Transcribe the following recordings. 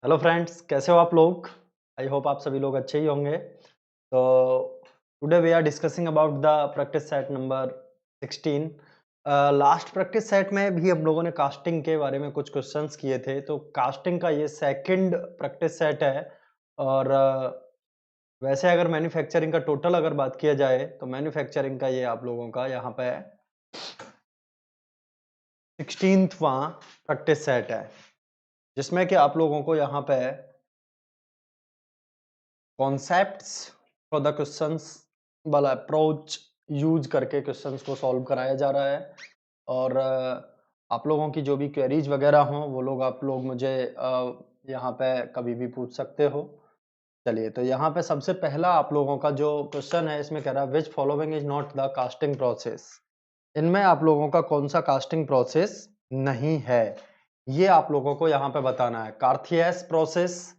Hello friends, कैसे हो आप लोग? आई होप आप सभी लोग अच्छे ही होंगे। तो today we are discussing about the practice set number 16। Last practice set में भी हम लोगों ने कास्टिंग के बारे में कुछ क्वेश्चंस किए थे। तो कास्टिंग का ये सेकंड प्रैक्टिस सेट है। और वैसे अगर मैन्युफैक्चरिंग का टोटल अगर बात किया जाए तो मैन्युफैक्चरिंग का ये आप लोगों का यहाँ पे 16वां प्रैक्टिस सेट है, जिसमें कि आप लोगों को यहाँ पे कॉन्सेप्ट्स फॉर द क्वेश्चंस वाला अप्रोच यूज करके क्वेश्चंस को सॉल्व कराया जा रहा है। और आप लोगों की जो भी क्वेरीज वगैरह हों वो लोग आप लोग मुझे यहाँ पे कभी भी पूछ सकते हो। चलिए, तो यहाँ पे सबसे पहला आप लोगों का जो क्वेश्चन है, इसमें कह रहा है which following is not the casting process. इनमें आप लोगों का कौन सा कास्टिंग प्रोसेस नहीं है, ये आप लोगों को यहाँ पे बताना है। कार्थियस process,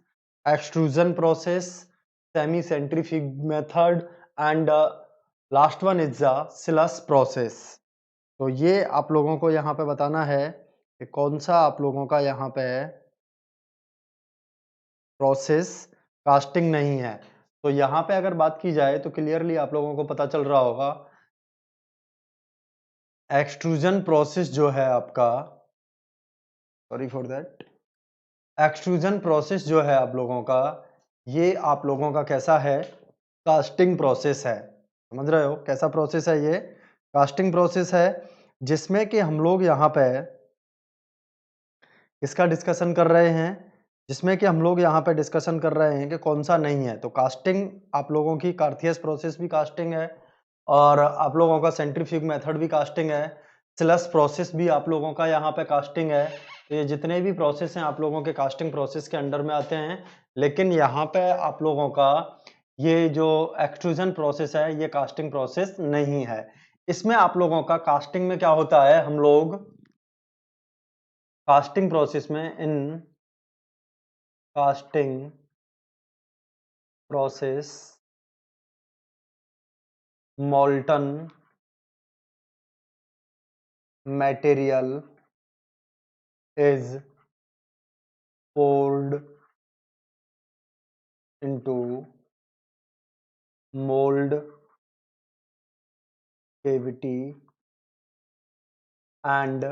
extrusion process, semi centrifuge method and last one is the सिलस प्रोसेस। तो ये आप लोगों को यहाँ पे बताना है कि कौन सा आप लोगों का यहाँ पे प्रोसेस कास्टिंग नहीं है। तो यहाँ पे अगर बात की जाए तो क्लियरली आप लोगों को पता चल रहा होगा, एक्सट्रूजन प्रोसेस जो है आपका, sorry for that, extrusion process जो है आप लोगों का, ये आप लोगों का कैसा है, कास्टिंग प्रोसेस है। समझ रहे हो कैसा प्रोसेस है ये? कास्टिंग प्रोसेस है, जिसमें कि हम लोग यहाँ पे इसका डिस्कशन कर रहे हैं, जिसमें कि हम लोग यहाँ पे डिस्कशन कर रहे हैं कि कौन सा नहीं है। तो कास्टिंग आप लोगों की कार्थियस प्रोसेस भी कास्टिंग है, और आप लोगों का सेंट्रीफ्यूग मेथड भी कास्टिंग है, सिलस प्रोसेस भी आप लोगों का यहाँ पे कास्टिंग है। तो ये जितने भी प्रोसेस हैं आप लोगों के कास्टिंग प्रोसेस के अंडर में आते हैं। लेकिन यहाँ पे आप लोगों का ये जो एक्सट्रूजन प्रोसेस है, ये कास्टिंग प्रोसेस नहीं है। इसमें आप लोगों का कास्टिंग में क्या होता है, हम लोग कास्टिंग प्रोसेस में in casting process molten material is poured into mold cavity and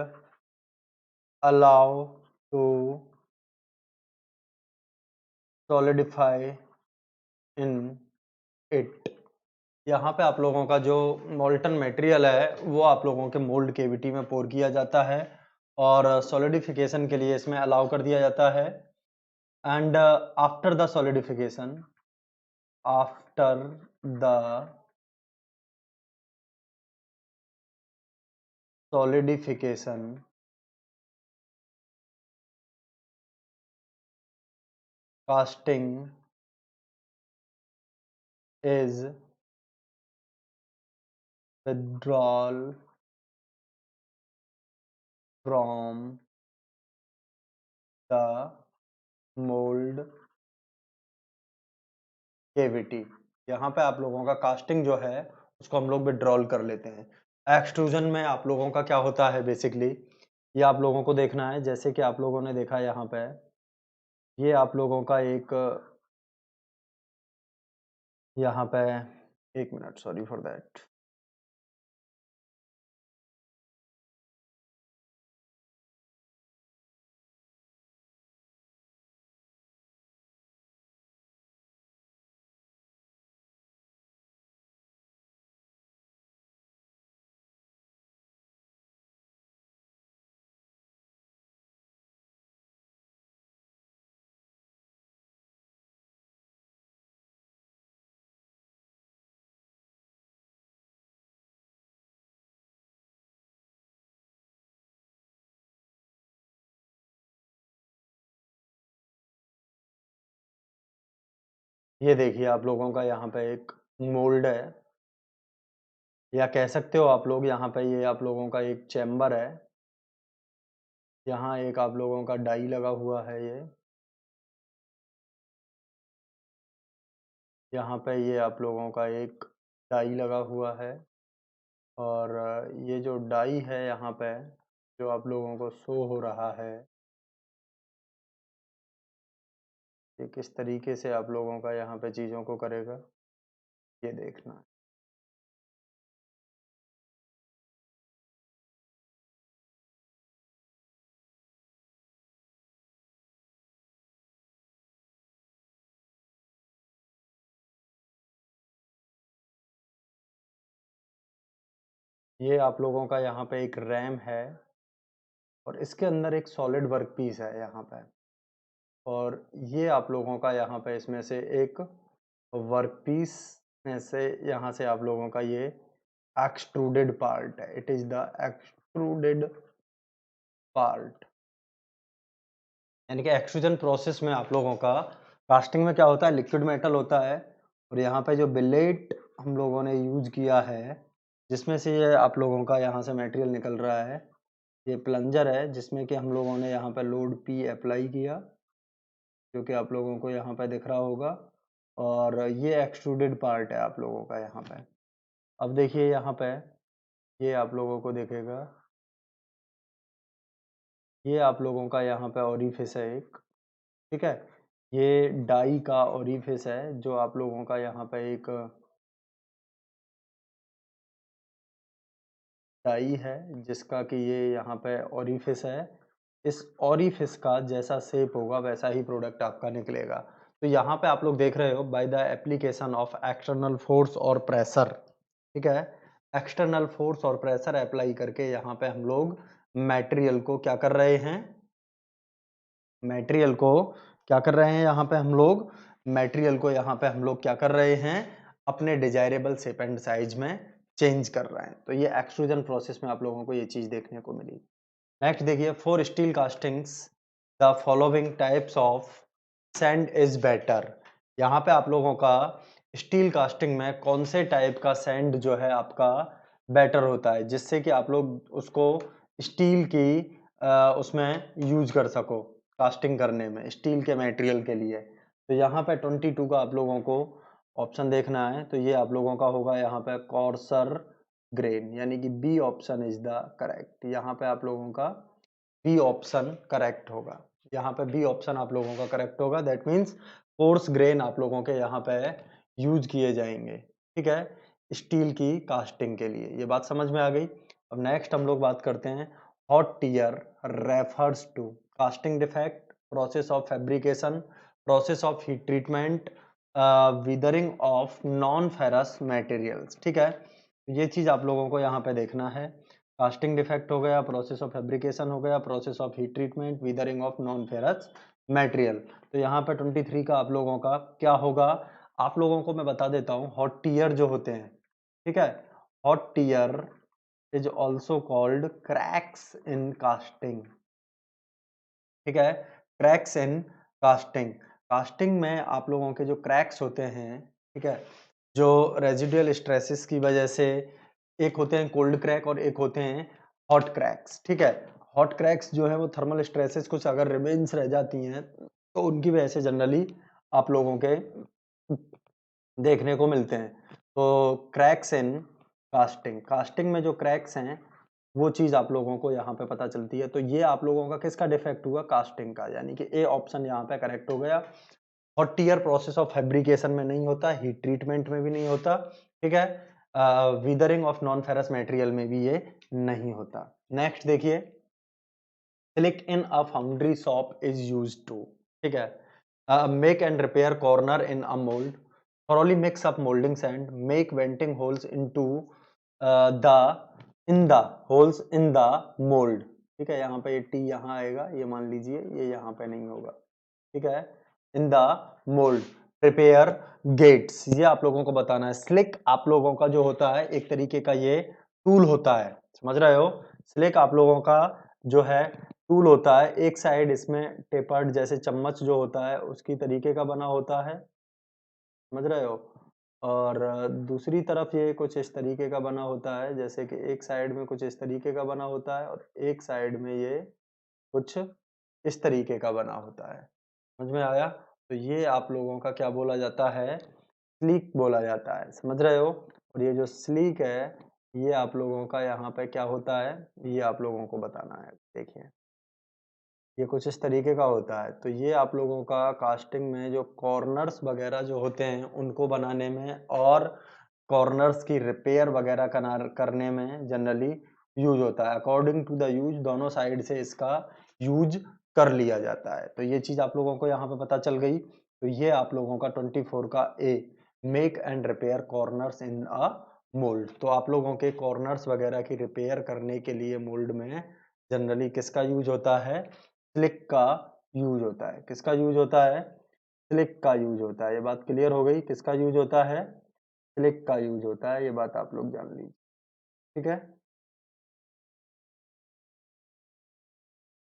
allow to solidify in it। यहाँ पे आप लोगों का जो मोल्टन मटेरियल है वो आप लोगों के मोल्ड केविटी में पोर किया जाता है और सॉलिडिफिकेशन के लिए इसमें अलाउ कर दिया जाता है। And after the solidification, after the solidification, casting is withdrawal from the mold cavity। यहाँ पे आप लोगों का कास्टिंग जो है उसको हम लोग विड्रॉल कर लेते हैं। एक्सट्रूजन में आप लोगों का क्या होता है बेसिकली, ये आप लोगों को देखना है। जैसे कि आप लोगों ने देखा यहाँ पे, ये आप लोगों का एक यहाँ पे, एक मिनट, सॉरी फॉर दैट। ये देखिए आप लोगों का यहाँ पे एक मोल्ड है, या कह सकते हो आप लोग यहाँ पे ये आप लोगों का एक चैम्बर है। यहाँ एक आप लोगों का डाई लगा हुआ है ये, यहाँ पे ये आप लोगों का एक डाई लगा हुआ है। और ये जो डाई है यहाँ पे जो आप लोगों को शो हो रहा है, ये किस तरीके से आप लोगों का यहाँ पे चीज़ों को करेगा, ये देखना है। ये आप लोगों का यहाँ पे एक रैम है और इसके अंदर एक सॉलिड वर्क पीस है यहाँ पे, और ये आप लोगों का यहाँ पे इसमें से एक वर्क पीस में से यहाँ से आप लोगों का ये एक्सट्रूडेड पार्ट है। It is the extruded part, यानी कि एक्सट्रूजन प्रोसेस में आप लोगों का कास्टिंग में क्या होता है, लिक्विड मेटल होता है, और यहाँ पे जो बिलेट हम लोगों ने यूज किया है जिसमें से ये आप लोगों का यहाँ से मटेरियल निकल रहा है, ये प्लंजर है जिसमें कि हम लोगों ने यहाँ पे लोड पी अप्लाई किया, जो कि आप लोगों को यहाँ पे दिख रहा होगा, और ये एक्सट्रूडेड पार्ट है आप लोगों का यहाँ पे। अब देखिए यहाँ पे ये आप लोगों को दिखेगा, ये आप लोगों का यहाँ पे ओरिफिस है एक, ठीक है। ये डाई का ओरिफिस है जो आप लोगों का यहाँ पे एक डाई है जिसका कि ये यहाँ पे ओरिफिस है। इस ओरिफिस का जैसा शेप होगा वैसा ही प्रोडक्ट आपका निकलेगा। तो यहाँ पे आप लोग देख रहे हो by the application of external force और प्रेशर, ठीक है। एक्सटर्नल फोर्स और प्रेशर अप्लाई करके यहाँ पे हम लोग मटेरियल को क्या कर रहे हैं, मटेरियल को क्या कर रहे हैं, यहाँ पे हम लोग मटेरियल को यहाँ पे हम लोग क्या कर रहे हैं, अपने डिजायरेबल शेप एंड साइज में चेंज कर रहे हैं। तो ये एक्सट्रूजन प्रोसेस में आप लोगों को ये चीज देखने को मिली। नेक्स्ट देखिए, for steel castings the following types of sand is better. यहाँ पे आप लोगों का स्टील कास्टिंग में कौन से टाइप का सैंड जो है आपका बेटर होता है, जिससे कि आप लोग उसको स्टील की उसमें यूज कर सको कास्टिंग करने में स्टील के मटेरियल के लिए। तो यहाँ पे 22 का आप लोगों को ऑप्शन देखना है, तो ये आप लोगों का होगा यहाँ पे कॉर्सर ग्रेन, यानी कि B option is the correct. यहाँ पे आप लोगों का बी ऑप्शन करेक्ट होगा, यहाँ पे बी ऑप्शन आप लोगों का करेक्ट होगा। दैट मीन्स कोर्स ग्रेन आप लोगों के यहाँ पे यूज किए जाएंगे, ठीक है, स्टील की कास्टिंग के लिए। ये बात समझ में आ गई। अब नेक्स्ट हम लोग बात करते हैं, hot tear refers to casting defect, process of fabrication, process of heat treatment, withering of non ferrous materials, ठीक है। ये चीज आप लोगों को यहाँ पे देखना है। कास्टिंग डिफेक्ट हो गया, प्रोसेस ऑफ फैब्रिकेशन हो गया, process of heat treatment, withering of non ferrous material. तो यहाँ पे 23 का आप लोगों का क्या होगा, आप लोगों को मैं बता देता हूँ। हॉट टियर जो होते हैं, ठीक है, hot tear is also called cracks in casting, ठीक है, क्रैक्स इन कास्टिंग। कास्टिंग में आप लोगों के जो क्रैक्स होते हैं, ठीक है, जो रेजिडुअल स्ट्रेसेस की वजह से, एक होते हैं कोल्ड क्रैक और एक होते हैं हॉट क्रैक्स, ठीक है। हॉट क्रैक्स जो है वो थर्मल स्ट्रेसेस कुछ अगर रिमेन्स रह जाती हैं तो उनकी वजह से जनरली आप लोगों के देखने को मिलते हैं। तो क्रैक्स इन कास्टिंग, कास्टिंग में जो क्रैक्स हैं वो चीज आप लोगों को यहाँ पे पता चलती है। तो ये आप लोगों का किसका डिफेक्ट हुआ, कास्टिंग का, यानी कि ए ऑप्शन यहाँ पे करेक्ट हो गया। Hot tear process of fabrication में नहीं होता, हीट ट्रीटमेंट में भी नहीं होता, ठीक है, weathering of non ferrous material में भी ये नहीं होता। नेक्स्ट देखिए, silica in a foundry shop is used to, ठीक है, make and repair corner in a mold, thoroughly mix up molding sand, make venting holes into the in the holes in the mold, ठीक है। यहाँ पे ये T यहाँ आएगा, ये मान लीजिए ये यहाँ पे नहीं होगा, ठीक है। In the mould, prepare gates, ये आप लोगों को बताना है। स्लिक आप लोगों का जो होता है एक तरीके का ये टूल होता है, समझ रहे हो। स्लिक आप लोगों का जो है टूल होता है, एक साइड इसमें टेपर्ड जैसे चम्मच जो होता है उसकी तरीके का बना होता है, समझ रहे हो, और दूसरी तरफ ये कुछ इस तरीके का बना होता है, जैसे कि एक साइड में कुछ इस तरीके का बना होता है और एक साइड में ये कुछ इस तरीके का बना होता है, समझ में आया। तो ये आप लोगों का क्या बोला जाता है, स्लीक बोला जाता है, समझ रहे हो। और ये जो स्लीक है ये आप लोगों का यहाँ पे क्या होता है, ये आप लोगों को बताना है। देखिए ये कुछ इस तरीके का होता है। तो ये आप लोगों का कास्टिंग में जो कॉर्नर्स वगैरह जो होते हैं उनको बनाने में और कॉर्नर्स की रिपेयर वगैरह करने में जनरली यूज होता है। अकॉर्डिंग टू द यूज दोनों साइड से इसका यूज कर लिया जाता है। तो ये चीज आप लोगों को यहाँ पे पता चल गई। तो ये आप लोगों का 24 का A, make and repair corners in a mould. तो आप लोगों के कॉर्नर्स वगैरह की रिपेयर करने के लिए मोल्ड में जनरली किसका यूज होता है? स्लिक का यूज होता है। किसका यूज होता है? स्लिक का यूज होता है। ये बात क्लियर हो गई? किसका यूज होता है? स्लिक का यूज होता है। ये बात आप लोग जान लीजिए। ठीक है,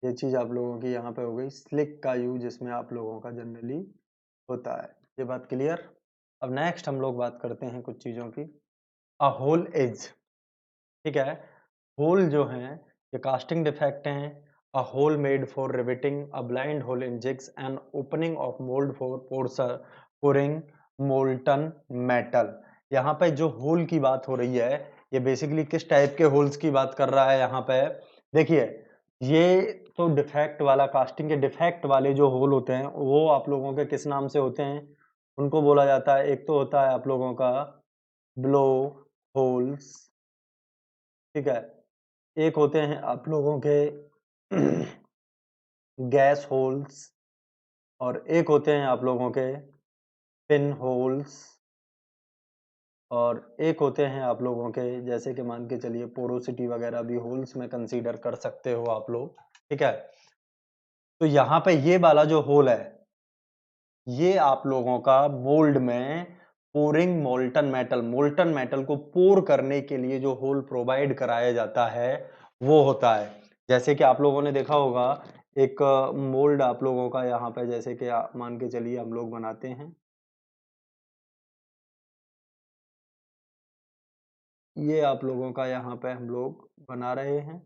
ये चीज आप लोगों की यहाँ पे हो गई। स्लिक का यूज इसमें आप लोगों का जनरली होता है। ये बात क्लियर? अब नेक्स्ट हम लोग बात करते हैं कुछ चीजों की। अ होल एज, ठीक है, होल जो है ये कास्टिंग डिफेक्ट हैं। A hole made for riveting a blind hole in jigs and opening of mould for pouring molten metal. यहाँ पे जो होल की बात हो रही है ये बेसिकली किस टाइप के होल्स की बात कर रहा है? यहाँ पे देखिए, ये तो डिफेक्ट वाला, कास्टिंग के डिफेक्ट वाले जो होल होते हैं वो आप लोगों के किस नाम से होते हैं? उनको बोला जाता है, एक तो होता है आप लोगों का ब्लो होल्स, ठीक है, एक होते हैं आप लोगों के गैस होल्स, और एक होते हैं आप लोगों के पिन होल्स, और एक होते हैं आप लोगों के जैसे कि मान के चलिए पोरोसिटी वगैरह भी होल्स में कंसीडर कर सकते हो आप लोग। ठीक है, तो यहाँ पे ये वाला जो होल है ये आप लोगों का मोल्ड में पोरिंग मोल्टन मेटल को पोर करने के लिए जो होल प्रोवाइड कराया जाता है वो होता है। जैसे कि आप लोगों ने देखा होगा एक मोल्ड आप लोगों का यहाँ पे, जैसे कि मान के चलिए हम लोग बनाते हैं, ये आप लोगों का यहाँ पे हम लोग बना रहे हैं।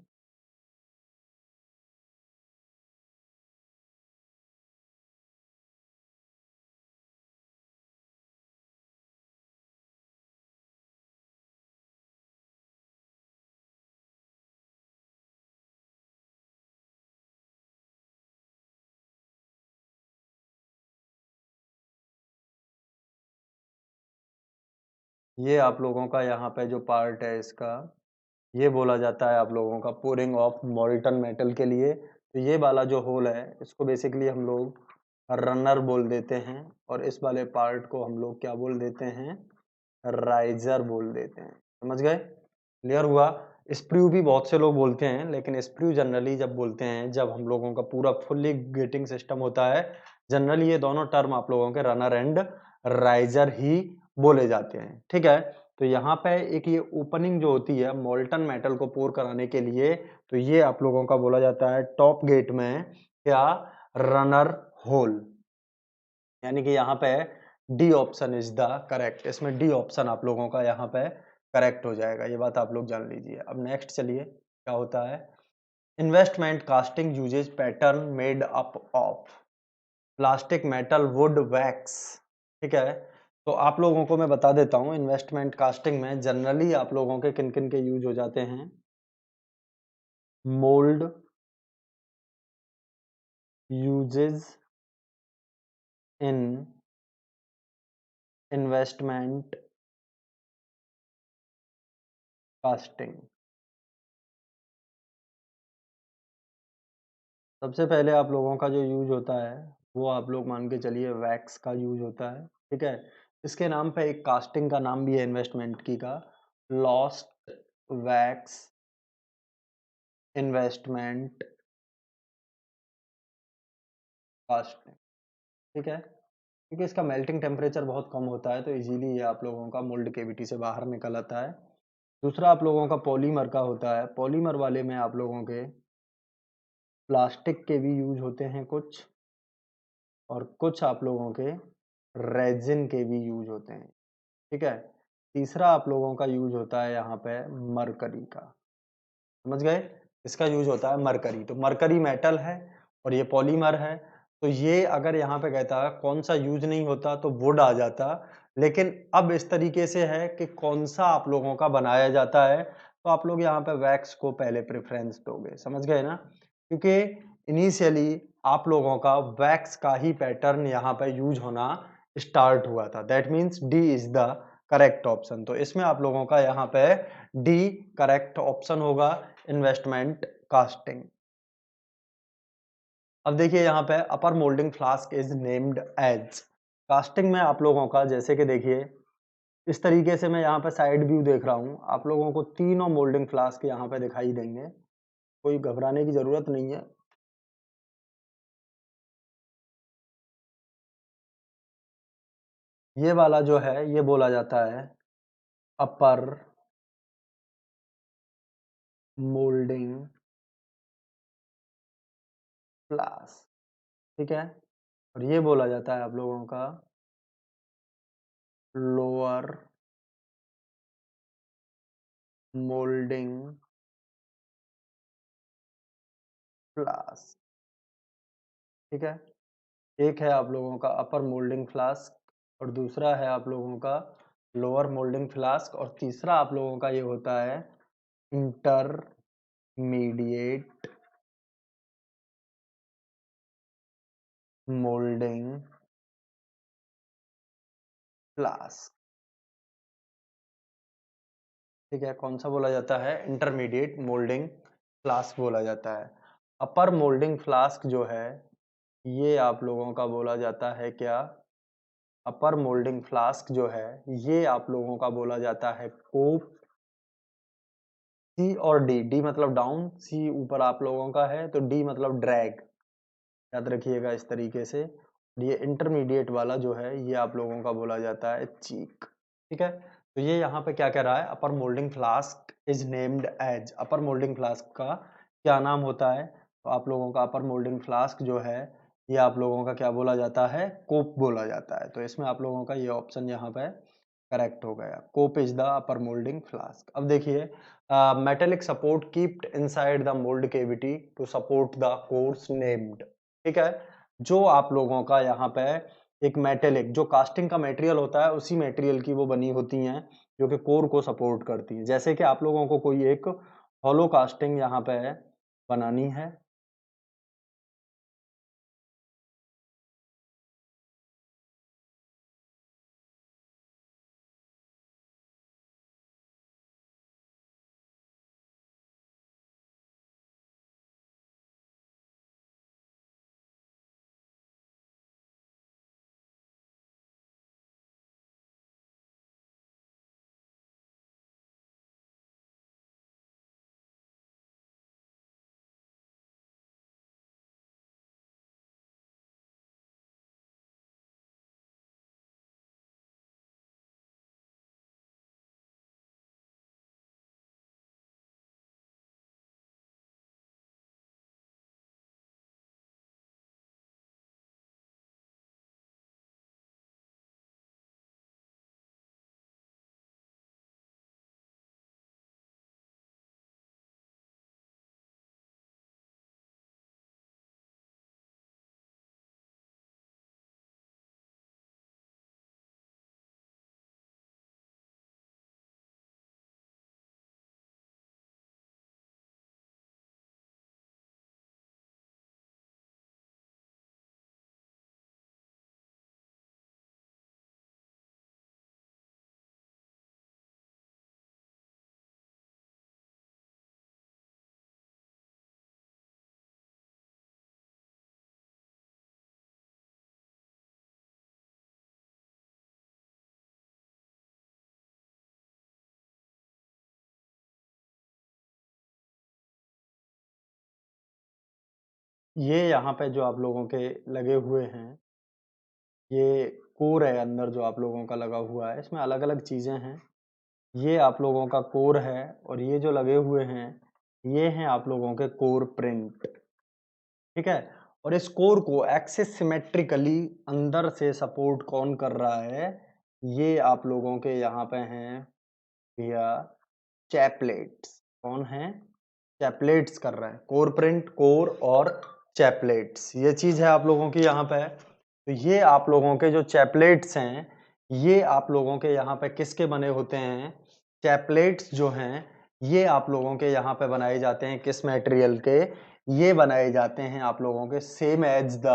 ये आप लोगों का यहाँ पे जो पार्ट है इसका, ये बोला जाता है आप लोगों का पोरिंग ऑफ मोल्टन मेटल के लिए। तो ये वाला जो होल है इसको बेसिकली हम लोग रनर बोल देते हैं, और इस वाले पार्ट को हम लोग क्या बोल देते हैं? राइजर बोल देते हैं। समझ गए? क्लियर हुआ? स्प्रू भी बहुत से लोग बोलते हैं, लेकिन स्प्रू जनरली जब बोलते हैं जब हम लोगों का पूरा फुल्ली गेटिंग सिस्टम होता है, जनरली ये दोनों टर्म आप लोगों के रनर एंड राइजर ही बोले जाते हैं। ठीक है, तो यहाँ पे एक ये ओपनिंग जो होती है मोल्टन मेटल को पोर कराने के लिए, तो ये आप लोगों का बोला जाता है टॉप गेट में क्या? Runner hole. यानी कि यहाँ पे D option is the correct. इसमें डी ऑप्शन आप लोगों का यहाँ पे करेक्ट हो जाएगा। ये बात आप लोग जान लीजिए। अब नेक्स्ट चलिए क्या होता है। Investment casting uses pattern made up of plastic metal wood wax. ठीक है, तो आप लोगों को मैं बता देता हूँ इन्वेस्टमेंट कास्टिंग में जनरली आप लोगों के किन किन के यूज हो जाते हैं। Mould uses in investment casting. सबसे पहले आप लोगों का जो यूज होता है वो आप लोग मान के चलिए वैक्स का यूज होता है। ठीक है, इसके नाम पे एक कास्टिंग का नाम भी है इन्वेस्टमेंट की का, लॉस्ट वैक्स इन्वेस्टमेंट कास्टिंग। ठीक है, क्योंकि इसका मेल्टिंग टेम्परेचर बहुत कम होता है तो इजीली ये आप लोगों का मोल्ड केविटी से बाहर निकल आता है। दूसरा आप लोगों का पॉलीमर का होता है। पॉलीमर वाले में आप लोगों के प्लास्टिक के भी यूज होते हैं कुछ, और कुछ आप लोगों के रेजिन के भी यूज होते हैं। ठीक है, तीसरा आप लोगों का यूज होता है यहाँ पे मरकरी का। समझ गए? इसका यूज होता है मरकरी। तो मरकरी मेटल है और ये पॉलीमर है। तो ये अगर यहाँ पे कहता कौन सा यूज नहीं होता तो वुड आ जाता, लेकिन अब इस तरीके से है कि कौन सा आप लोगों का बनाया जाता है, तो आप लोग यहाँ पे वैक्स को पहले प्रेफरेंस दोगे। समझ गए ना? क्योंकि इनिशियली आप लोगों का वैक्स का ही पैटर्न यहाँ पे यूज होना स्टार्ट हुआ था। That means D is the correct option. तो इसमें आप लोगों का यहाँ पे डी करेक्ट ऑप्शन होगा, इन्वेस्टमेंट कास्टिंग। अब देखिए यहाँ पे upper moulding flask is named as. Casting में आप लोगों का जैसे कि देखिए इस तरीके से मैं यहाँ पे साइड व्यू देख रहा हूँ, आप लोगों को तीनों मोल्डिंग फ्लास्क यहाँ पे दिखाई देंगे, कोई घबराने की जरूरत नहीं है। ये वाला जो है ये बोला जाता है अपर मोल्डिंग फ्लास्क, ठीक है। और ये बोला जाता है आप लोगों का लोअर मोल्डिंग फ्लास्क, ठीक है। एक है आप लोगों का अपर मोल्डिंग फ्लास्क और दूसरा है आप लोगों का लोअर मोल्डिंग फ्लास्क और तीसरा आप लोगों का ये होता है इंटरमीडिएट मोल्डिंग फ्लास्क, ठीक है। कौन सा बोला जाता है? इंटरमीडिएट मोल्डिंग फ्लास्क बोला जाता है। अपर मोल्डिंग फ्लास्क जो है ये आप लोगों का बोला जाता है क्या? अपर मोल्डिंग फ्लास्क जो है ये आप लोगों का बोला जाता है कोप। सी और डी, डी मतलब डाउन, सी ऊपर आप लोगों का है तो डी मतलब ड्रैग, याद रखिएगा इस तरीके से। ये इंटरमीडिएट वाला जो है ये आप लोगों का बोला जाता है चीक, ठीक है। तो ये यहाँ पे क्या कह रहा है? Upper moulding flask is named as, upper moulding flask का क्या नाम होता है? तो आप लोगों का अपर मोल्डिंग फ्लास्क जो है ये आप लोगों का क्या बोला जाता है? कोप बोला जाता है। तो इसमें आप लोगों का ये ऑप्शन यहाँ पे करेक्ट हो गया, cope is the upper moulding flask. अब देखिए metallic support kept inside the mould cavity to support the cores named, ठीक है। जो आप लोगों का यहाँ पे एक मेटेलिक, जो कास्टिंग का मटेरियल होता है उसी मटेरियल की वो बनी होती हैं जो कि कोर को सपोर्ट करती हैं। जैसे कि आप लोगों को कोई एक हॉलो कास्टिंग यहाँ पे बनानी है, ये यहाँ पे जो आप लोगों के लगे हुए हैं ये कोर है अंदर जो आप लोगों का लगा हुआ है, इसमें अलग अलग चीजें हैं। ये आप लोगों का कोर है और ये जो लगे हुए हैं ये हैं आप लोगों के कोर प्रिंट, ठीक है। और इस कोर को एक्सिस सिमेट्रिकली अंदर से सपोर्ट कौन कर रहा है? ये आप लोगों के यहाँ पे हैं भैया चैपलेट्स। कौन है? चैपलेट्स कर रहे हैं। कोर प्रिंट, कोर और चैपलेट्स, ये चीज है आप लोगों की यहाँ पे। तो ये आप लोगों के जो चैपलेट्स हैं ये आप लोगों के यहाँ पे किसके बने होते हैं? चैपलेट्स जो हैं ये आप लोगों के यहाँ पे बनाए जाते हैं किस मटेरियल के? ये बनाए जाते हैं आप लोगों के same as the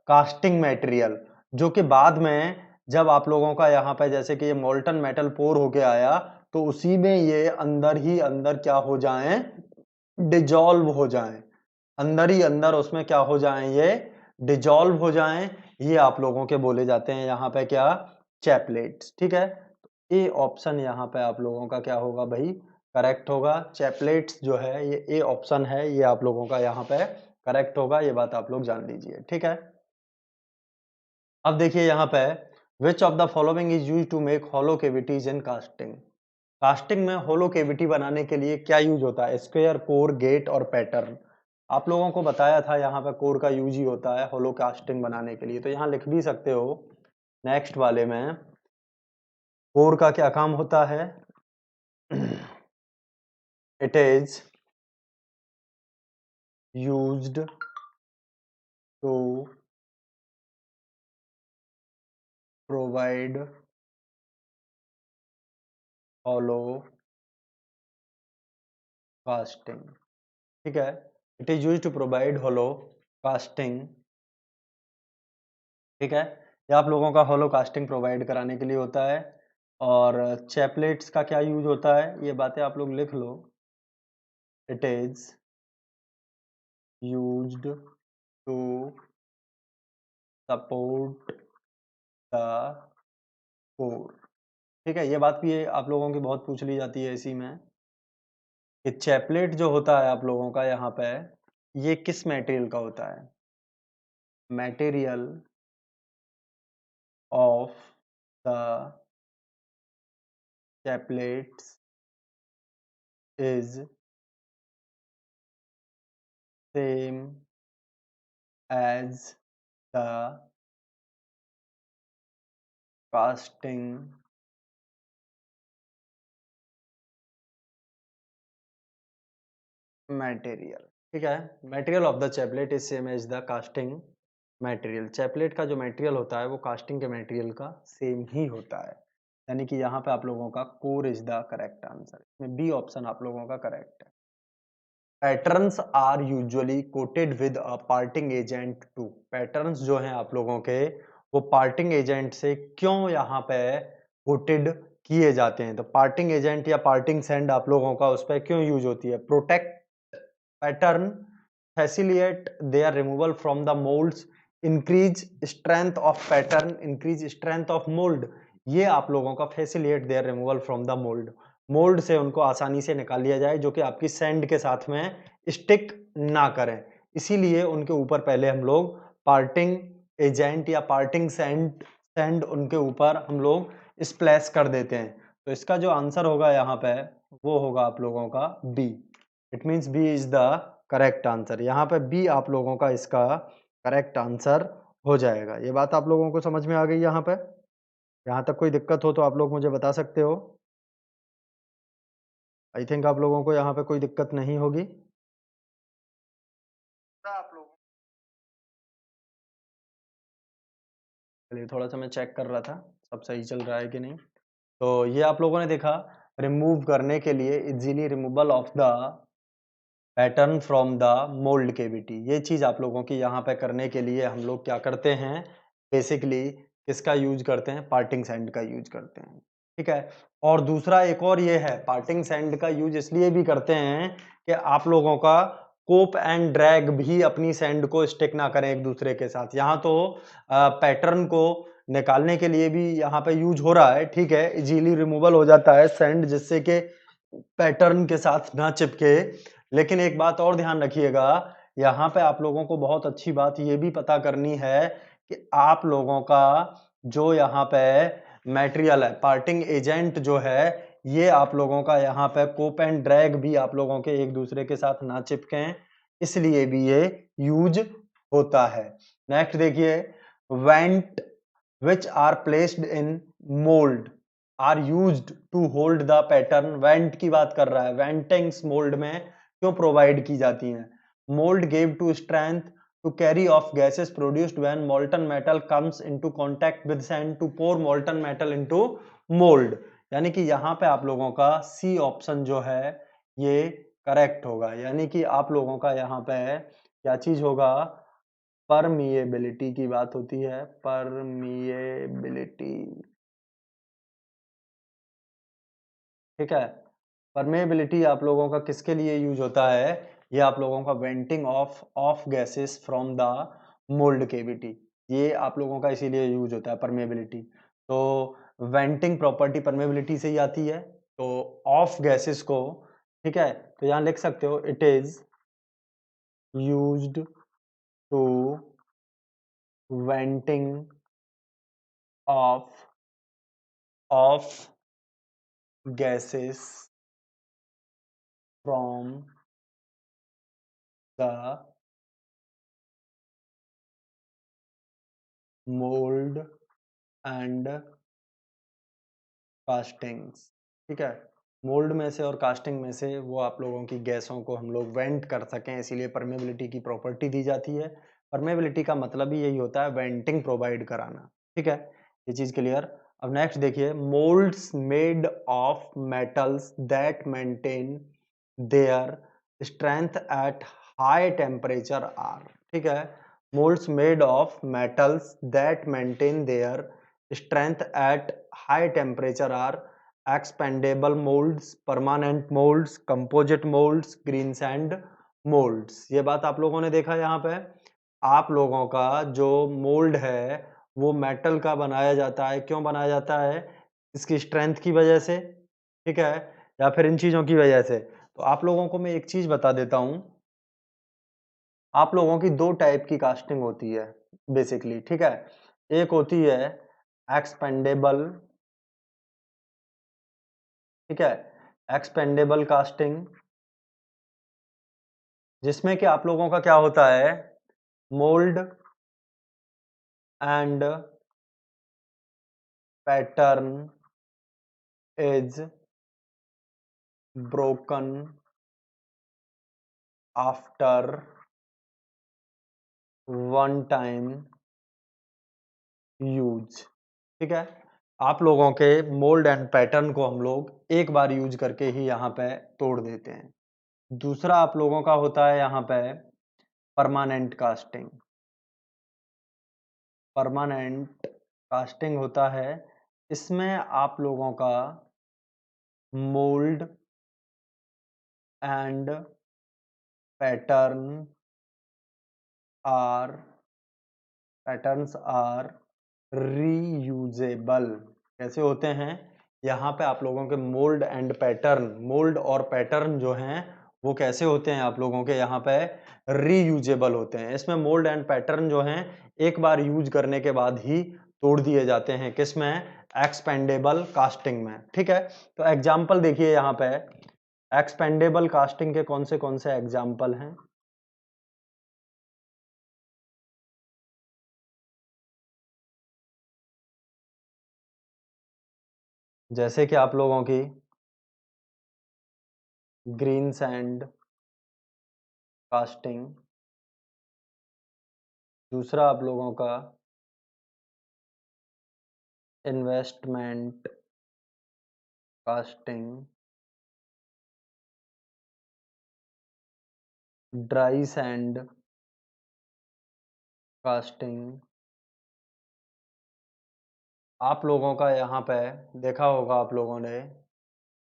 casting material, जो कि बाद में जब आप लोगों का यहाँ पे जैसे कि ये मोल्टन मेटल पोर होके आया तो उसी में ये अंदर ही अंदर क्या हो जाएं, डिजॉल्व हो जाएं, अंदर ही अंदर उसमें क्या हो जाएं, ये डिजॉल्व हो जाएं। ये आप लोगों के बोले जाते हैं यहाँ पे क्या, चैपलेट्स। ठीक है, ए ऑप्शन यहाँ पे आप लोगों का क्या होगा भाई, करेक्ट होगा। चैपलेट्स जो है ये ए ऑप्शन है, ये आप लोगों का यहाँ पे करेक्ट होगा, ये बात आप लोग जान लीजिए। ठीक है, अब देखिए यहाँ पे which of the following is use to make hollow cavities in casting. Casting में होलो केविटी बनाने के लिए क्या यूज होता है, स्क्वायर, कोर, गेट और पैटर्न। आप लोगों को बताया था यहाँ पे कोर का यूज ही होता है होलो कास्टिंग बनाने के लिए, तो यहाँ लिख भी सकते हो नेक्स्ट वाले में। कोर का क्या काम होता है, it is used to provide hollow casting. ठीक है, it is used to provide hollow casting. ठीक है, ये आप लोगों का होलो कास्टिंग प्रोवाइड कराने के लिए होता है। और चैपलेट्स का क्या यूज होता है, ये बातें आप लोग लिख लो। It is used to support the core. ठीक है, ये बात भी आप लोगों की बहुत पूछ ली जाती है इसी में कि चैपलेट जो होता है आप लोगों का यहाँ पे, ये किस मटेरियल का होता है, material of the chaplets is same as the casting material. ठीक है, material of the chaplet is same as the casting material. Chaplet का जो मटेरियल होता है वो कास्टिंग के मटेरियल का सेम ही होता है, यानी कि यहाँ पे आप लोगों का core is the correct answer. इसमें बी ऑप्शन आप लोगों का करेक्ट है। Patterns are usually coated with a parting agent to. Patterns जो हैं आप लोगों के वो पार्टिंग एजेंट से क्यों यहाँ पे कोटेड किए जाते हैं, तो पार्टिंग एजेंट या पार्टिंग सैंड आप लोगों का उस पर क्यों यूज होती है, protect pattern, facilitate there removal from the moulds, increase strength of pattern, increase strength of mould. ये आप लोगों का facilitate there removal from the mould, mould से उनको आसानी से निकाल लिया जाए जो कि आपकी सैंड के साथ में स्टिक ना करें, इसीलिए उनके ऊपर पहले हम लोग पार्टिंग एजेंट या पार्टिंग सैंड सैंड उनके ऊपर हम लोग स्प्लैश कर देते हैं। तो इसका जो आंसर होगा यहाँ पे वो होगा आप लोगों का B. It means B is the correct answer. यहाँ पे बी आप लोगों का इसका करेक्ट आंसर हो जाएगा। ये बात आप लोगों को समझ में आ गई यहाँ पे, यहाँ तक कोई दिक्कत हो तो आप लोग मुझे बता सकते हो। आई थिंक आप लोगों को यहाँ पे कोई दिक्कत नहीं होगी। आप लोग चलिए थोड़ा सा मैं चेक कर रहा था सब सही चल रहा है कि नहीं। तो ये आप लोगों ने देखा, रिमूव करने के लिए easily removal of the pattern from the mould cavity, ये चीज आप लोगों की यहाँ पे करने के लिए हम लोग क्या करते हैं, बेसिकली किसका यूज करते हैं, पार्टिंग सैंड का यूज करते हैं। ठीक है, और दूसरा एक और ये है, पार्टिंग सैंड का यूज इसलिए भी करते हैं कि आप लोगों का कोप एंड ड्रैग भी अपनी सैंड को स्टिक ना करें एक दूसरे के साथ। यहाँ तो पैटर्न को निकालने के लिए भी यहाँ पे यूज हो रहा है, ठीक है, इजीली रिमूवल हो जाता है सैंड जिससे कि पैटर्न के साथ ना चिपके। लेकिन एक बात और ध्यान रखिएगा, यहाँ पे आप लोगों को बहुत अच्छी बात ये भी पता करनी है कि आप लोगों का जो यहाँ पे मटेरियल है, पार्टिंग एजेंट जो है, ये आप लोगों का यहाँ पे कोप एंड ड्रैग भी आप लोगों के एक दूसरे के साथ ना चिपके, इसलिए भी ये यूज होता है। नेक्स्ट देखिए, went which are placed in mold are used to hold the pattern। Went की बात कर रहा है, वेंटिंग्स मोल्ड में क्यों प्रोवाइड की जाती हैं, mould gave to strength to carry off gases produced when molten metal comes into contact with sand to pour molten metal into mold। यानी कि यहाँ पे आप लोगों का सी ऑप्शन जो है ये करेक्ट होगा, यानी कि आप लोगों का यहाँ पे क्या चीज होगा, परमिएबिलिटी की बात होती है, परमिएबिलिटी। ठीक है, परमेबिलिटी आप लोगों का किसके लिए यूज होता है, ये आप लोगों का venting of gases from the mould cavity, ये आप लोगों का इसीलिए यूज होता है परमेबिलिटी। तो वेंटिंग प्रॉपर्टी परमेबिलिटी से ही आती है, तो ऑफ गैसेस को, ठीक है, तो यहाँ लिख सकते हो it is used to venting of gases from the mould and castings. ठीक है, मोल्ड में से और कास्टिंग में से वो आप लोगों की गैसों को हम लोग वेंट कर सकें, इसीलिए परमेबिलिटी की प्रॉपर्टी दी जाती है। परमेबिलिटी का मतलब ही यही होता है, वेंटिंग प्रोवाइड कराना। ठीक है, ये चीज क्लियर। अब नेक्स्ट देखिए, moulds made of metals that maintain their strength at high temperature are. ठीक है, moulds made of metals that maintain their strength at high temperature are expandable molds, permanent molds, composite molds, green sand molds। ये बात आप लोगों ने देखा यहाँ पे, आप लोगों का जो मोल्ड है वो मेटल का बनाया जाता है। क्यों बनाया जाता है? इसकी स्ट्रेंथ की वजह से, ठीक है, या फिर इन चीजों की वजह से। तो आप लोगों को मैं एक चीज बता देता हूं, आप लोगों की दो टाइप की कास्टिंग होती है बेसिकली। ठीक है, एक होती है एक्सपेंडेबल, ठीक है, एक्सपेंडेबल कास्टिंग, जिसमें कि आप लोगों का क्या होता है, mould and pattern is broken after one time use. ठीक है, आप लोगों के मोल्ड एंड पैटर्न को हम लोग एक बार यूज करके ही यहाँ पे तोड़ देते हैं। दूसरा आप लोगों का होता है यहाँ पे परमानेंट कास्टिंग। परमानेंट कास्टिंग होता है, इसमें आप लोगों का mould and pattern are patterns are reusable. कैसे होते हैं, यहाँ पे आप लोगों के मोल्ड एंड पैटर्न, मोल्ड और पैटर्न जो हैं वो कैसे होते हैं, आप लोगों के यहाँ पे रीयूजेबल होते हैं। इसमें मोल्ड एंड पैटर्न जो हैं एक बार यूज करने के बाद ही तोड़ दिए जाते हैं, किसमें, एक्सपेंडेबल कास्टिंग में। ठीक है, तो एग्जाम्पल देखिए यहाँ पे, एक्सपेंडेबल कास्टिंग के कौन से एग्जाम्पल हैं। जैसे कि आप लोगों की ग्रीन सैंड कास्टिंग, दूसरा आप लोगों का investment casting, dry sand casting. आप लोगों का यहाँ पे देखा होगा आप लोगों ने,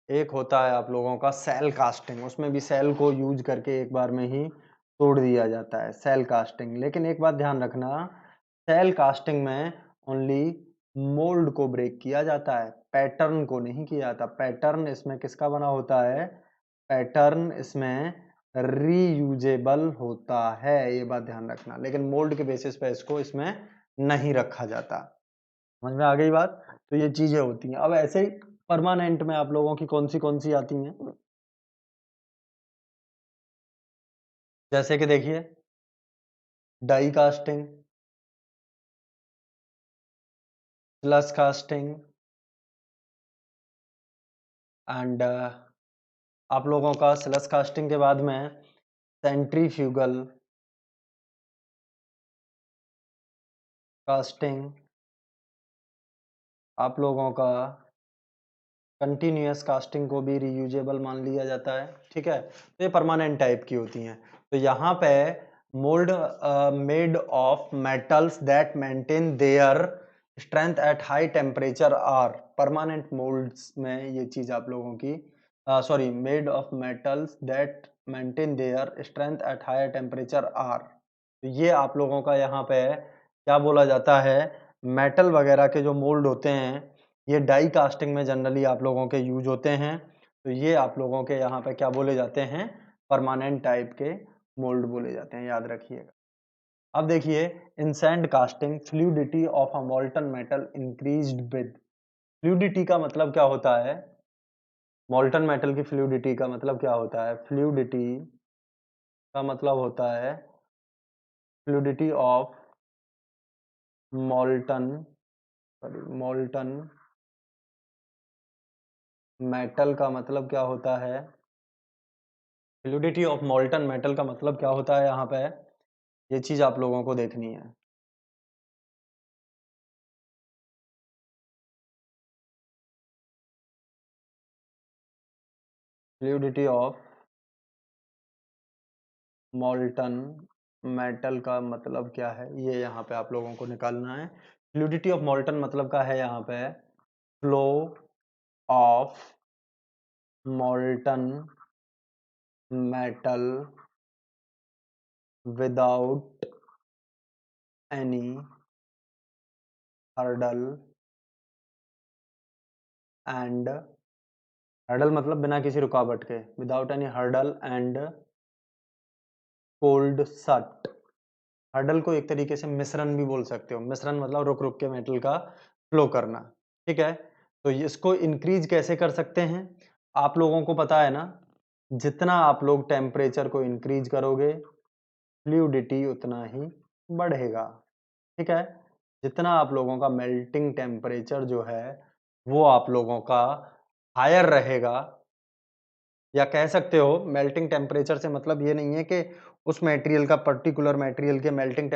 एक होता है आप लोगों का सेल कास्टिंग, उसमें भी सेल को यूज करके एक बार में ही तोड़ दिया जाता है, सेल कास्टिंग। लेकिन एक बात ध्यान रखना, सेल कास्टिंग में ओनली मोल्ड को ब्रेक किया जाता है, पैटर्न को नहीं किया जाता। पैटर्न इसमें किसका बना होता है, पैटर्न इसमें रीयूजेबल होता है, ये बात ध्यान रखना। लेकिन मोल्ड के बेसिस पे इसको इसमें नहीं रखा जाता। समझ में आ गई बात? तो ये चीजें होती हैं। अब ऐसे ही परमानेंट में आप लोगों की कौन सी आती हैं, जैसे कि देखिए डाई कास्टिंग, स्लस कास्टिंग एंड आप लोगों का स्लस कास्टिंग के बाद में सेंट्रीफ्यूगल कास्टिंग, आप लोगों का कंटिन्यूअस कास्टिंग को भी रीयूजेबल मान लिया जाता है, ठीक है। तो ये परमानेंट टाइप की होती हैं। तो यहाँ पे mould made of metals that maintain their strength at high temperature are permanent moulds में ये चीज आप लोगों की sorry made of metals that maintain their strength at higher temperature are. तो ये आप लोगों का यहाँ पे क्या बोला जाता है, मेटल वगैरह के जो मोल्ड होते हैं ये डाई कास्टिंग में जनरली आप लोगों के यूज होते हैं। तो ये आप लोगों के यहाँ पे क्या बोले जाते हैं, परमानेंट टाइप के मोल्ड बोले जाते हैं, याद रखिएगा। अब देखिए, in sand casting fluidity of a molten metal increased with. Fluidity का मतलब क्या होता है, मोल्टन मेटल की फ्लूइडिटी का मतलब क्या होता है, फ्लूइडिटी का मतलब होता है fluidity of molten molten metal का मतलब क्या होता है, फ्लूइडिटी ऑफ मोल्टन मेटल का मतलब क्या होता है, यहाँ पे ये चीज आप लोगों को देखनी है। फ्लूइडिटी ऑफ मोल्टन मेटल का मतलब क्या है, ये यहाँ पे आप लोगों को निकालना है। फ्लूइडिटी ऑफ मोल्टन मतलब का है यहाँ पे flow of molten metal without any hurdle and, hurdle मतलब बिना किसी रुकावट के, without any hurdle and cold सट। हर्डल को एक तरीके से मिश्रण भी बोल सकते हो, मिश्रण मतलब रुक रुक के मेटल का फ्लो करना, ठीक है। तो इसको इंक्रीज कैसे कर सकते हैं, आप लोगों को पता है ना, जितना आप लोग टेम्परेचर को इंक्रीज करोगे फ्लूइडिटी उतना ही बढ़ेगा, ठीक है। जितना आप लोगों का मेल्टिंग टेम्परेचर जो है वो आप लोगों का हायर रहेगा, या कह सकते हो मेल्टिंग टेम्परेचर से मतलब ये नहीं है कि उस मटेरियल का पर्टिकुलर मटेरियल के मेल्टिंग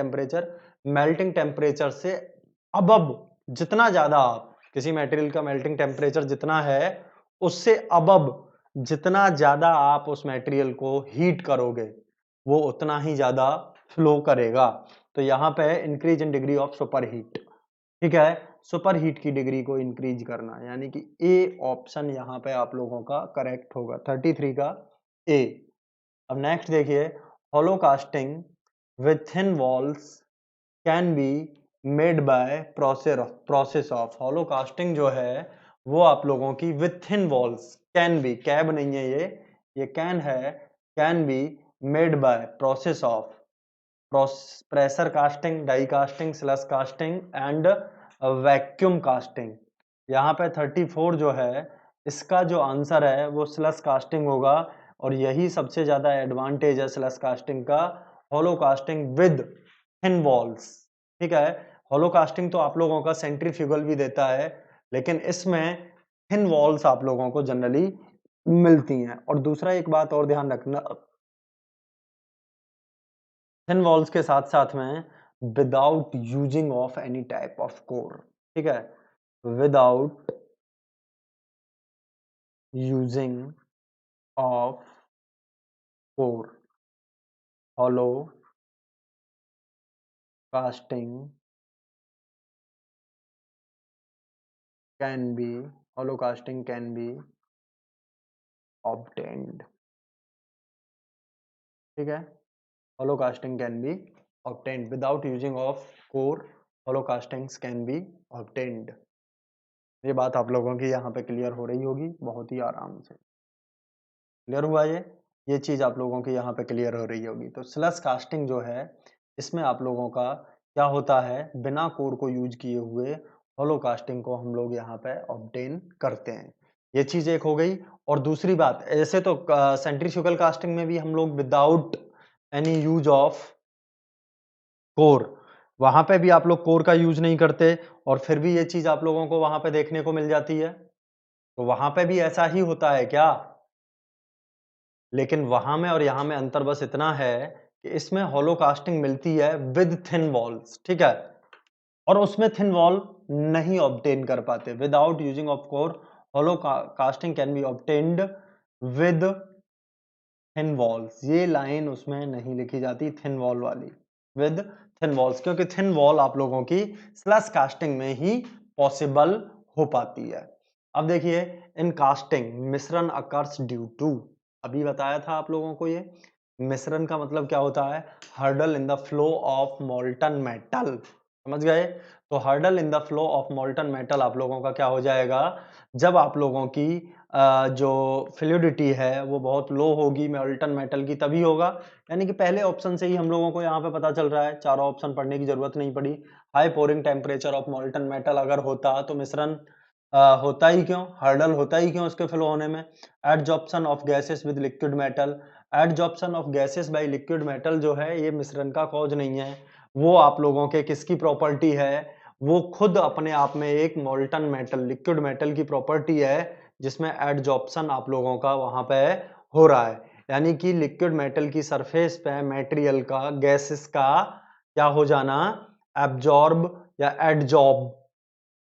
टेम्परेचर से अबव, जितना ज्यादा आप किसी मटेरियल का मेल्टिंग टेम्परेचर जितना है उससे अबव जितना ज्यादा आप उस मटेरियल को हीट करोगे वो उतना ही ज्यादा फ्लो करेगा। तो यहाँ पे increase in degree of super heat, ठीक है, सुपर हीट की डिग्री को इंक्रीज करना, यानी कि ए ऑप्शन यहाँ पे आप लोगों का करेक्ट होगा, 33 का ए। अब नेक्स्ट देखिए, hollow casting with thin walls can be made by process of, hollow casting जो है वो आप लोगों की with thin walls, can be, cab नहीं है ये कैन है, can be made by process of pressure casting, die casting, slush casting and vacuum casting. यहाँ पे 34 जो है इसका जो आंसर है वो स्लश कास्टिंग होगा, और यही सबसे ज्यादा एडवांटेज है स्लश कास्टिंग का, होलो कास्टिंग विद थिन वॉल्स, ठीक है। होलो कास्टिंग तो आप लोगों का सेंट्रीफ्यूगल भी देता है, लेकिन इसमें थिन वॉल्स आप लोगों को जनरली मिलती हैं। और दूसरा एक बात और ध्यान रखना, थिन वॉल्स के साथ साथ में without using of any type of core, ठीक है, without using of core, hollow casting can be, hollow casting can be obtained, ठीक है, hollow casting can be obtained without using of core, hollow castings can be obtained। ये बात आप लोगों की यहाँ पे क्लियर हो रही होगी बहुत ही आराम से, क्लियर हुआ ये चीज आप लोगों की यहाँ पे क्लियर हो रही होगी। तो स्लश कास्टिंग जो है इसमें आप लोगों का क्या होता है, बिना कोर को यूज किए हुए होलो कास्टिंग को हम लोग यहाँ पे ऑब्टेन करते हैं, ये चीज एक हो गई। और दूसरी बात, ऐसे तो सेंट्रीफ्यूगल कास्टिंग में भी हम लोग without any use of core, वहां पे भी आप लोग कोर का यूज नहीं करते, और फिर भी ये चीज आप लोगों को वहां पे देखने को मिल जाती है। तो वहां पे भी ऐसा ही होता है क्या, लेकिन वहां में और यहां में अंतर बस इतना है कि इसमें होलो कास्टिंग मिलती है विद थिन वॉल्स, ठीक है, और उसमें थिन वॉल नहीं ऑब्टेन कर पाते, without using of core hollow casting can be obtained with thin walls. ये लाइन उसमें नहीं लिखी जाती थिन वॉल वाली, विद थिन वॉल्स, क्योंकि थिन वॉल आप लोगों की स्लश कास्टिंग में ही पॉसिबल हो पाती है। अब देखिए, इन कास्टिंग मिश्रण अकर्स ड्यू टू, अभी बताया था आप लोगों को, ये मिश्रण का मतलब क्या होता है, hurdle in the flow of molten metal, समझ गए। तो hurdle in the flow of molten metal आप लोगों का क्या हो जाएगा, जब आप लोगों की जो फ्लूइडिटी है वो बहुत लो होगी मोल्टन मेटल की, तभी होगा। यानी कि पहले ऑप्शन से ही हम लोगों को यहाँ पे पता चल रहा है, चारों ऑप्शन पढ़ने की जरूरत नहीं पड़ी। High pouring temperature of molten metal अगर होता तो मिश्रण होता ही क्यों, हर्डल होता ही क्यों उसके फ्लो होने में। Adsorption of gases with liquid metal, adsorption of gases by liquid metal जो है ये मिश्रण का कॉज नहीं है, वो आप लोगों के किसकी प्रॉपर्टी है, वो खुद अपने आप में एक मोल्टन मेटल लिक्विड मेटल की प्रॉपर्टी है, जिसमें एडजॉर्प्शन आप लोगों का वहां पे हो रहा है। यानी कि लिक्विड मेटल की सरफेस पे मटेरियल का गैसेस का क्या हो जाना, एब्जॉर्ब या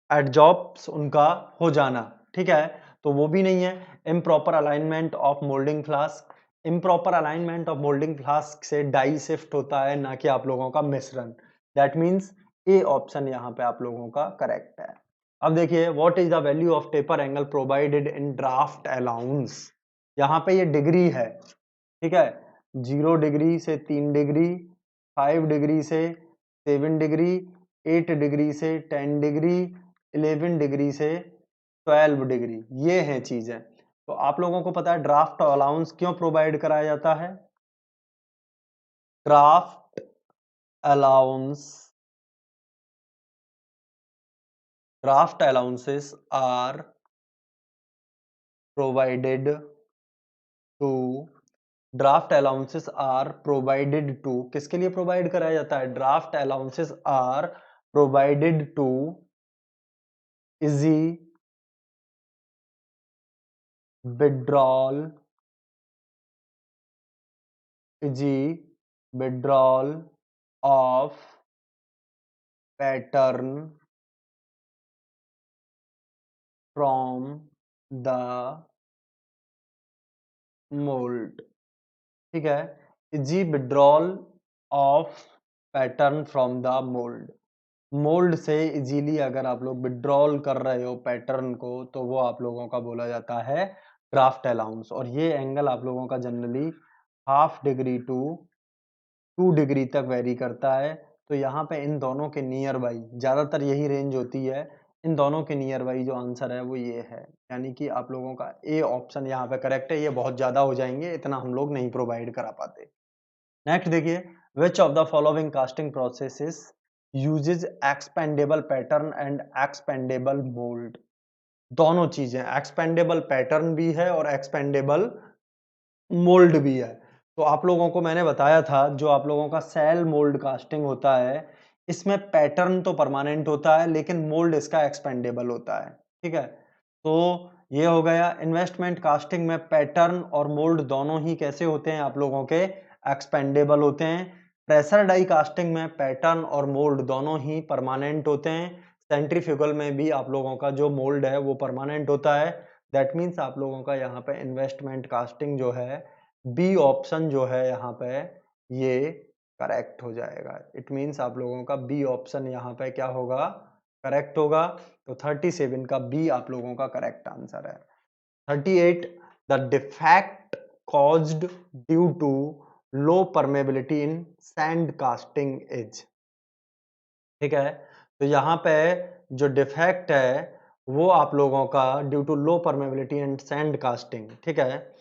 एडजॉर्ब्स उनका हो जाना, ठीक है। तो वो भी नहीं है। Improper alignment of moulding flask, improper alignment of moulding flask से डाई शिफ्ट होता है, ना कि आप लोगों का मिश्रण। दैट मीन्स ए ऑप्शन यहाँ पे आप लोगों का करेक्ट है। अब देखिए, what is the value of taper angle provided in draft allowance, यहाँ पे ये डिग्री है, ठीक है। 0 डिग्री से 3 डिग्री, 5 डिग्री से 7 डिग्री, 8 डिग्री से 10 डिग्री, 11 डिग्री से 12 डिग्री, ये हैं चीजें। तो आप लोगों को पता है ड्राफ्ट अलाउंस क्यों प्रोवाइड कराया जाता है। Draft allowance, draft allowances are provided to, draft allowances are provided to, किसके लिए प्रोवाइड कराया जाता है, draft allowances are provided to easy withdrawal, easy withdrawal of pattern from the mould, ठीक है। Easy withdrawal of pattern from the mould, mould से easily अगर आप लोग विड्रॉल कर रहे हो पैटर्न को, तो वो आप लोगों का बोला जाता है ड्राफ्ट अलाउंस। और ये एंगल आप लोगों का जनरली 1/2 डिग्री टू 2 डिग्री तक वेरी करता है। तो यहाँ पे इन दोनों के नियर बाई ज्यादातर यही रेंज होती है, इन दोनों के नियर बाई जो आंसर है वो ये है। यानी कि आप लोगों का ए ऑप्शन यहाँ पे करेक्ट है। ये बहुत ज्यादा हो जाएंगे, इतना हम लोग नहीं प्रोवाइड करा पाते। नेक्स्ट देखिए, which of the following casting processes uses expendable pattern and expendable mould. दोनों चीजें, एक्सपेंडेबल पैटर्न भी है और एक्सपेंडेबल मोल्ड भी है। तो आप लोगों को मैंने बताया था, जो आप लोगों का सेल मोल्ड कास्टिंग होता है, इसमें पैटर्न तो परमानेंट होता है लेकिन मोल्ड इसका एक्सपेंडेबल होता है, ठीक है। तो ये हो गया। इन्वेस्टमेंट कास्टिंग में पैटर्न और मोल्ड दोनों ही कैसे होते हैं, आप लोगों के एक्सपेंडेबल होते हैं। प्रेशर डाई कास्टिंग में पैटर्न और मोल्ड दोनों ही परमानेंट होते हैं। सेंट्रीफ्यूगल में भी आप लोगों का जो मोल्ड है वो परमानेंट होता है। दैट मीन्स आप लोगों का यहाँ पे इन्वेस्टमेंट कास्टिंग जो है, बी ऑप्शन जो है यहाँ पे, ये करेक्ट हो जाएगा। इट मीन्स आप लोगों का बी ऑप्शन यहाँ पे क्या होगा, करेक्ट होगा। तो 37 का बी आप लोगों का करेक्ट आंसर है। 38, the defect caused due to low permeability in sand casting is, ठीक है। तो यहाँ पे जो डिफेक्ट है वो आप लोगों का due to low permeability and sand casting, ठीक है।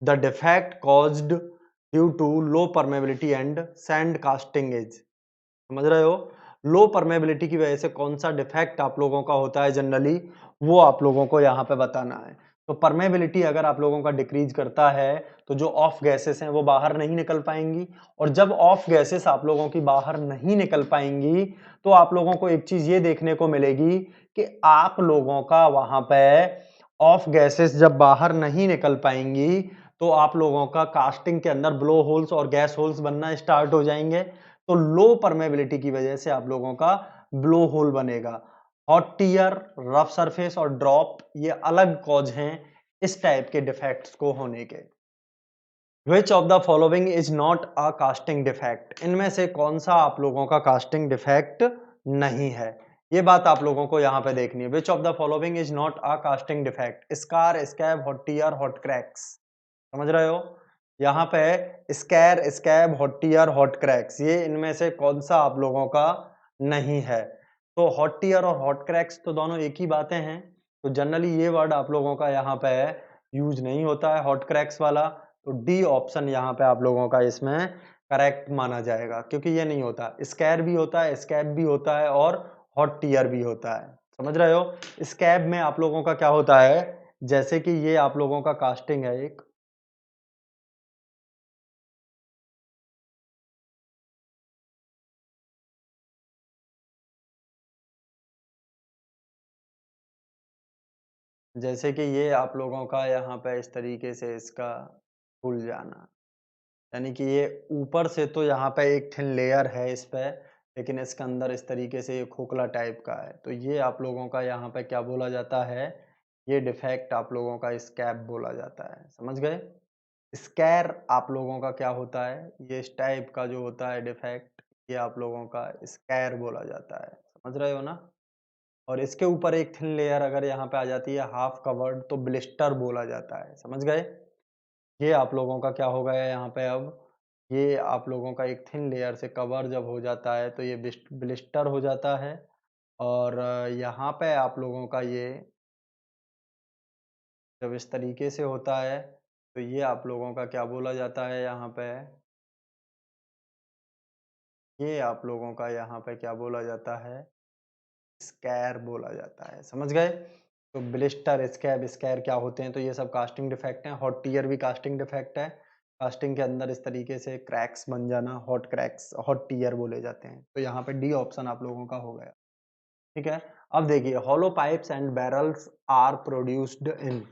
The defect caused due to low permeability and sand casting is, समझ रहे हो। लो परमेबिलिटी की वजह से कौन सा डिफेक्ट आप लोगों का होता है जनरली, वो आप लोगों को यहाँ पे बताना है। तो परमेबिलिटी अगर आप लोगों का डिक्रीज करता है तो जो ऑफ गैसेस हैं वो बाहर नहीं निकल पाएंगी, और जब ऑफ गैसेस आप लोगों की बाहर नहीं निकल पाएंगी तो आप लोगों को एक चीज ये देखने को मिलेगी कि आप लोगों का वहां पे ऑफ गैसेस जब बाहर नहीं निकल पाएंगी तो आप लोगों का कास्टिंग के अंदर ब्लो होल्स और गैस होल्स बनना स्टार्ट हो जाएंगे। तो लो परमेबिलिटी की वजह से आप लोगों का ब्लो होल बनेगा। हॉट टीयर, रफ सरफेस और ड्रॉप ये अलग कॉज हैं इस टाइप के डिफेक्ट्स को होने के। विच of the following is not a casting defect, इनमें से कौन सा आप लोगों का कास्टिंग डिफेक्ट नहीं है, ये बात आप लोगों को यहां पे देखनी है। Which of the following is not a casting defect, scar, scab, hot tear, hot cracks. समझ रहे हो, यहाँ पे scar, scab, hot tear, hot cracks, ये इनमें से कौन सा आप लोगों का नहीं है। तो हॉट टीयर और हॉट क्रैक्स तो दोनों एक ही बातें हैं, तो जनरली ये वर्ड आप लोगों का यहाँ पे यूज नहीं होता है हॉट क्रैक्स वाला, तो डी ऑप्शन यहाँ पे आप लोगों का इसमें करेक्ट माना जाएगा, क्योंकि ये नहीं होता। स्कैर भी होता है, स्कैब भी होता है और हॉट टीयर भी होता है। समझ रहे हो, स्कैब में आप लोगों का क्या होता है, जैसे कि ये आप लोगों का कास्टिंग है एक, जैसे कि ये आप लोगों का यहाँ पे इस तरीके से इसका खुल जाना, यानी कि ये ऊपर से तो यहाँ पे एक थिन लेयर है इस पे, लेकिन इसके अंदर इस तरीके से ये खोखला टाइप का है, तो ये आप लोगों का यहाँ पे क्या बोला जाता है, ये डिफेक्ट आप लोगों का स्कैब बोला जाता है। समझ गए, स्कैर आप लोगों का क्या होता है, ये इस टाइप का जो होता है डिफेक्ट, ये आप लोगों का स्कैर बोला जाता है। समझ रहे हो ना, और इसके ऊपर एक थिन लेयर अगर यहाँ पे आ जाती है हाफ कवर्ड, तो ब्लिस्टर बोला जाता है। समझ गए, ये आप लोगों का क्या हो गया यहाँ पे, अब ये आप लोगों का एक थिन लेयर से कवर जब हो जाता है तो ये ब्लिस्टर हो जाता है, और यहाँ पे आप लोगों का ये जब इस तरीके से होता है तो ये आप लोगों का क्या बोला जाता है यहाँ पे, ये आप लोगों का यहाँ पे क्या बोला जाता है, स्कैर बोला जाता है। समझ गए, तो ब्लिस्टर, स्कैब, स्कैर क्या होते हैं, तो ये सब कास्टिंग डिफेक्ट हैं। हॉट टीयर भी कास्टिंग डिफेक्ट है, कास्टिंग के अंदर इस तरीके से क्रैक्स बन जाना, हॉट क्रैक्स, हॉट टीयर बोले जाते हैं। तो यहाँ पे डी ऑप्शन आप लोगों का हो गया। ठीक है, अब देखिए, hollow pipes and barrels are produced in,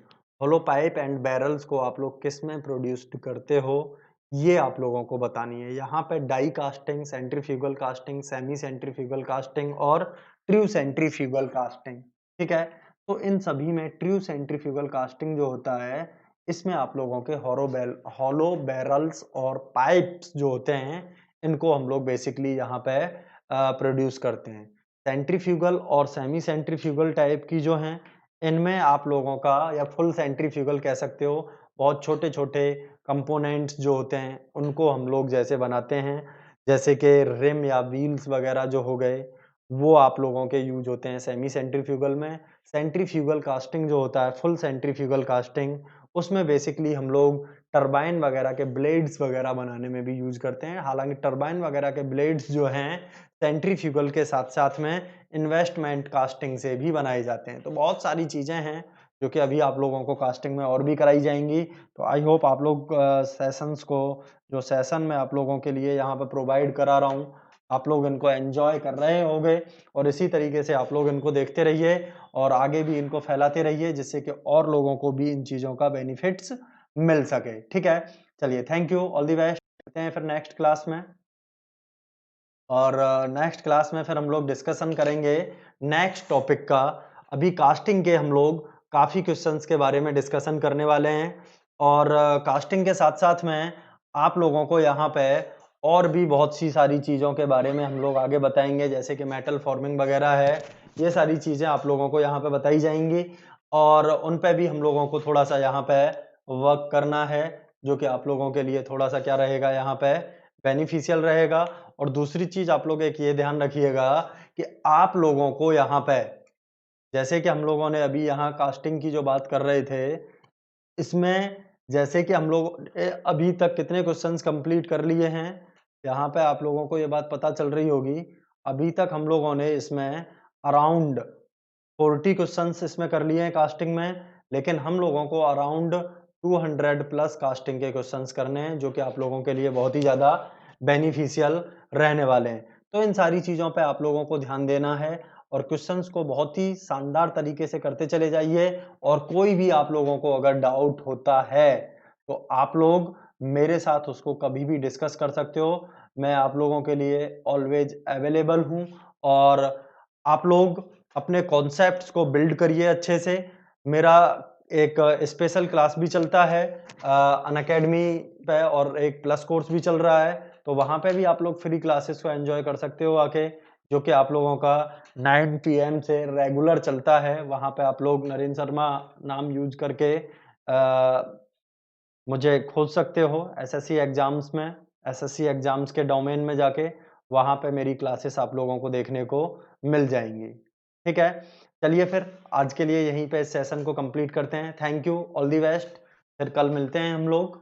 hollow pipe and barrels को आप लोग किस में प्रोड्यूस्ड करते हो, ये आप लोगों को बतानी है। यहाँ पे die casting, centrifugal casting, semi centrifugal casting और ट्रू सेंट्रीफ्यूगल कास्टिंग। ठीक है, तो इन सभी में ट्रू सेंट्रीफ्यूगल कास्टिंग जो होता है, इसमें आप लोगों के हॉलो बैरल्स और पाइप्स जो होते हैं, इनको हम लोग बेसिकली यहाँ पे प्रोड्यूस करते हैं। सेंट्रीफ्यूगल और सेमी सेंट्रीफ्यूगल टाइप की जो हैं, इनमें आप लोगों का, या फुल सेंट्रीफ्यूगल कह सकते हो, बहुत छोटे छोटे कंपोनेंट्स जो होते हैं उनको हम लोग जैसे बनाते हैं, जैसे कि रिम या व्हील्स वगैरह जो हो गए, वो आप लोगों के यूज होते हैं सेमी सेंट्रीफ्यूगल में। सेंट्रीफ्यूगल कास्टिंग जो होता है, फुल सेंट्रीफ्यूगल कास्टिंग, उसमें बेसिकली हम लोग टरबाइन वगैरह के ब्लेड्स वगैरह बनाने में भी यूज करते हैं। हालांकि टरबाइन वगैरह के ब्लेड्स जो हैं सेंट्रीफ्यूगल के साथ साथ में इन्वेस्टमेंट कास्टिंग से भी बनाए जाते हैं। तो बहुत सारी चीजें हैं जो कि अभी आप लोगों को कास्टिंग में और भी कराई जाएंगी। तो आई होप आप लोग सेशंस को, जो सेशन मैं आप लोगों के लिए यहाँ पर प्रोवाइड करा रहा हूँ, आप लोग इनको एंजॉय कर रहे होंगे, और इसी तरीके से आप लोग इनको देखते रहिए और आगे भी इनको फैलाते रहिए, जिससे कि और लोगों को भी इन चीज़ों का बेनिफिट्स मिल सके। ठीक है, चलिए, thank you, all the best, मिलते हैं फिर नेक्स्ट क्लास में। और नेक्स्ट क्लास में फिर हम लोग डिस्कशन करेंगे नेक्स्ट टॉपिक का। अभी कास्टिंग के हम लोग काफ़ी क्वेश्चंस के बारे में डिस्कशन करने वाले हैं, और कास्टिंग के साथ साथ में आप लोगों को यहाँ पे और भी बहुत सी सारी चीज़ों के बारे में हम लोग आगे बताएंगे, जैसे कि मेटल फॉर्मिंग वगैरह है, ये सारी चीज़ें आप लोगों को यहाँ पे बताई जाएंगी, और उन पे भी हम लोगों को थोड़ा सा यहाँ पे वर्क करना है, जो कि आप लोगों के लिए थोड़ा सा क्या रहेगा, यहाँ पे बेनिफिशियल रहेगा। और दूसरी चीज आप लोग एक ये ध्यान रखिएगा कि आप लोगों को यहाँ पे, जैसे कि हम लोगों ने अभी यहाँ कास्टिंग की जो बात कर रहे थे, इसमें जैसे कि हम लोग अभी तक कितने क्वेश्चंस कंप्लीट कर लिए हैं, यहाँ पे आप लोगों को ये बात पता चल रही होगी। अभी तक हम लोगों ने इसमें अराउंड 40 क्वेश्चंस इसमें कर लिए हैं कास्टिंग में, लेकिन हम लोगों को अराउंड 200 प्लस कास्टिंग के क्वेश्चंस करने हैं, जो कि आप लोगों के लिए बहुत ही ज़्यादा बेनिफिशियल रहने वाले हैं। तो इन सारी चीज़ों पे आप लोगों को ध्यान देना है, और क्वेश्चंस को बहुत ही शानदार तरीके से करते चले जाइए, और कोई भी आप लोगों को अगर डाउट होता है तो आप लोग मेरे साथ उसको कभी भी डिस्कस कर सकते हो। मैं आप लोगों के लिए ऑलवेज अवेलेबल हूँ, और आप लोग अपने कॉन्सेप्ट्स को बिल्ड करिए अच्छे से। मेरा एक स्पेशल क्लास भी चलता है अनअकैडमी पे, और एक प्लस कोर्स भी चल रहा है, तो वहाँ पे भी आप लोग फ्री क्लासेस को एंजॉय कर सकते हो आके, जो कि आप लोगों का 9 पीएम से रेगुलर चलता है। वहाँ पे आप लोग नरेंद्र शर्मा नाम यूज करके मुझे खोज सकते हो एसएससी एग्जाम्स में, एसएससी एग्जाम्स के डोमेन में जाके वहाँ पे मेरी क्लासेस आप लोगों को देखने को मिल जाएंगी। ठीक है, चलिए फिर आज के लिए यहीं पे इस सेशन को कंप्लीट करते हैं। Thank you, all the best. फिर कल मिलते हैं हम लोग।